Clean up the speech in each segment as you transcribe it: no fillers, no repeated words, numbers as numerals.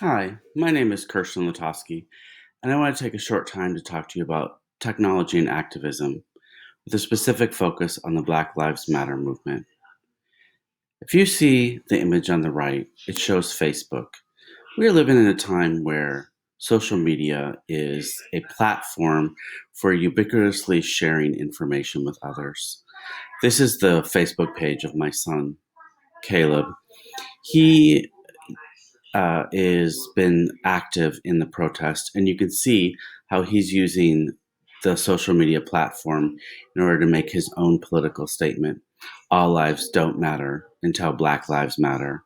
Hi, my name is Kirsten Latosky, and I want to take a short time to talk to you about technology and activism with a specific focus on the Black Lives Matter movement. If you see the image on the right, it shows Facebook. We are living in a time where social media is a platform for ubiquitously sharing information with others. This is the Facebook page of my son, Caleb. He is been active in the protest, and you can see how he's using the social media platform in order to make his own political statement. All lives don't matter until Black Lives Matter.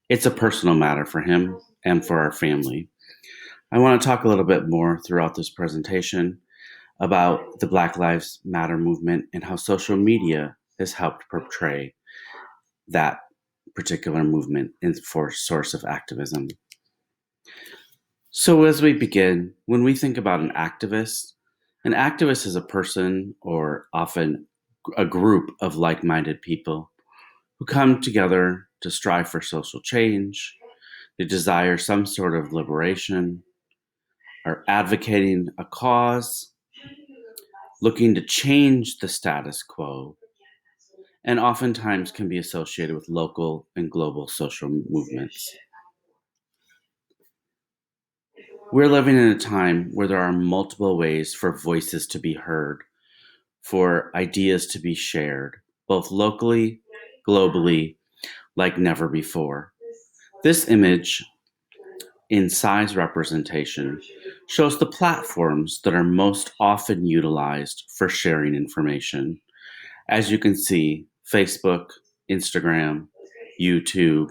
It's a personal matter for him and for our family. I want to talk a little bit more throughout this presentation about the Black Lives Matter movement and how social media has helped portray that particular movement and for source of activism. So, as we begin, when we think about an activist is a person or often a group of like minded people who come together to strive for social change. They desire some sort of liberation, are advocating a cause, looking to change the status quo, and oftentimes can be associated with local and global social movements. We're living in a time where there are multiple ways for voices to be heard, for ideas to be shared, both locally, globally, like never before. This image in size representation shows the platforms that are most often utilized for sharing information. As you can see, Facebook, Instagram, YouTube,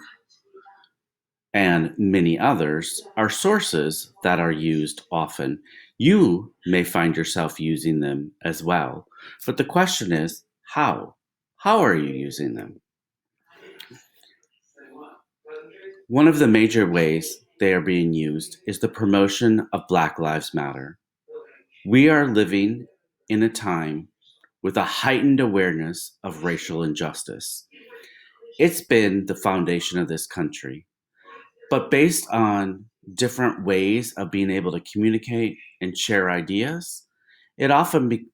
and many others are sources that are used often. You may find yourself using them as well. But the question is, how? How are you using them? One of the major ways they are being used is the promotion of Black Lives Matter. We are living in a time with a heightened awareness of racial injustice. It's been the foundation of this country. But based on different ways of being able to communicate and share ideas, it often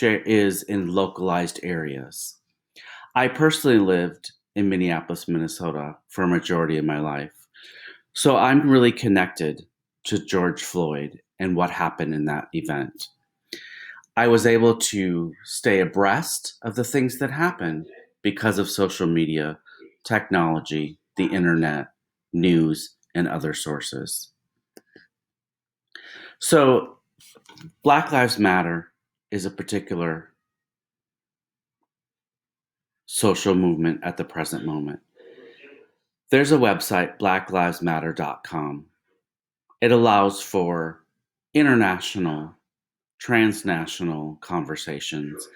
is in localized areas. I personally lived in Minneapolis, Minnesota for a majority of my life. So I'm really connected to George Floyd and what happened in that event. I was able to stay abreast of the things that happened because of social media, technology, the internet, news, and other sources. So, Black Lives Matter is a particular social movement at the present moment. There's a website, blacklivesmatter.com. It allows for international, transnational conversations.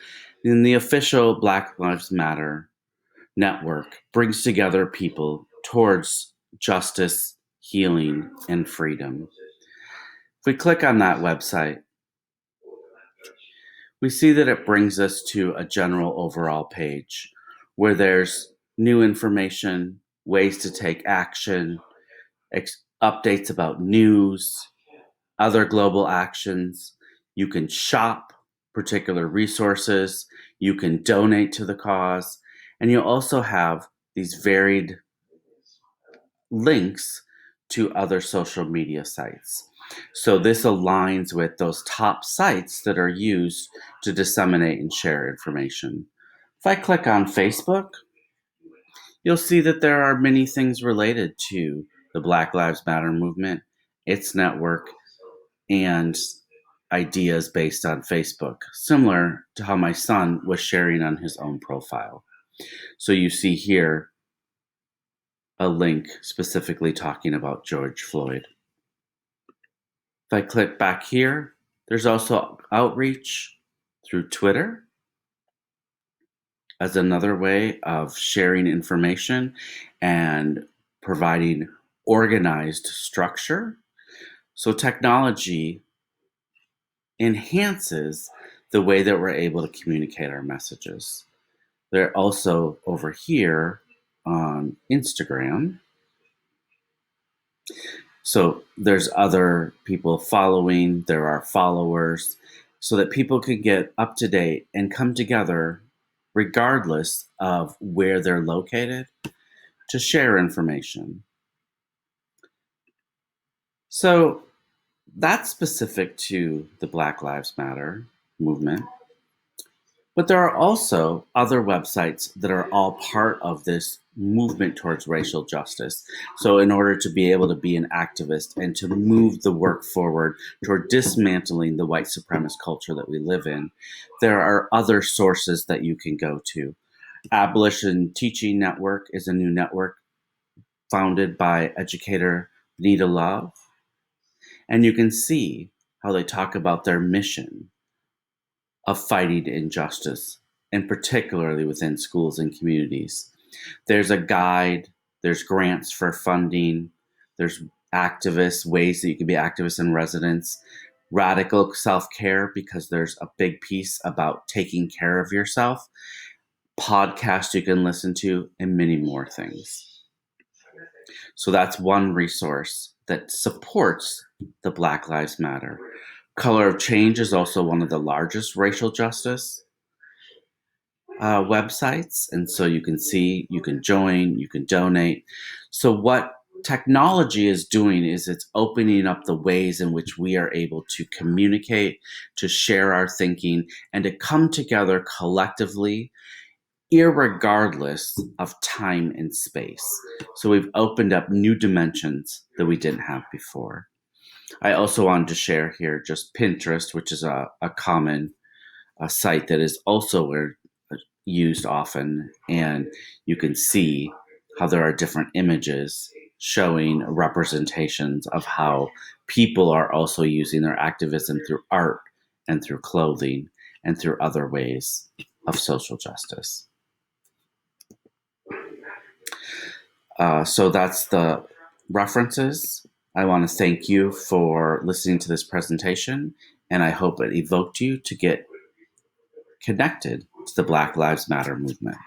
And the official Black Lives Matter network brings together people towards justice, healing, and freedom. If we click on that website, we see that it brings us to a general overall page where there's new information, ways to take action, updates about news, other global actions. You can shop particular resources, you can donate to the cause, and you also have these varied links to other social media sites. So this aligns with those top sites that are used to disseminate and share information. If I click on Facebook, you'll see that there are many things related to the Black Lives Matter movement, its network, and ideas based on Facebook, similar to how my son was sharing on his own profile. So you see here a link specifically talking about George Floyd. If I click back here, there's also outreach through Twitter as another way of sharing information and providing organized structure. So technology enhances the way that we're able to communicate our messages. They're also over here on Instagram. So there's other people following, there are followers, so that people can get up to date and come together regardless of where they're located to share information. So that's specific to the Black Lives Matter movement. But there are also other websites that are all part of this movement towards racial justice. So, in order to be able to be an activist and to move the work forward toward dismantling the white supremacist culture that we live in, there are other sources that you can go to. Abolition Teaching Network is a new network founded by educator Nita Love. And you can see how they talk about their mission of fighting injustice, and particularly within schools and communities. There's a guide, there's grants for funding, there's activists, ways that you can be activists in residence, radical self care, because there's a big piece about taking care of yourself, podcasts you can listen to, and many more things. So that's one resource that supports the Black Lives Matter. Color of Change is also one of the largest racial justice websites. And so you can see, you can join, you can donate. So, what technology is doing is it's opening up the ways in which we are able to communicate, to share our thinking, and to come together collectively, irregardless of time and space. So, we've opened up new dimensions that we didn't have before. I also wanted to share here just Pinterest, which is a common site that is also used often, and you can see how there are different images showing representations of how people are also using their activism through art and through clothing and through other ways of social justice. So that's the references. I want to thank you for listening to this presentation, and I hope it evoked you to get connected to the Black Lives Matter movement.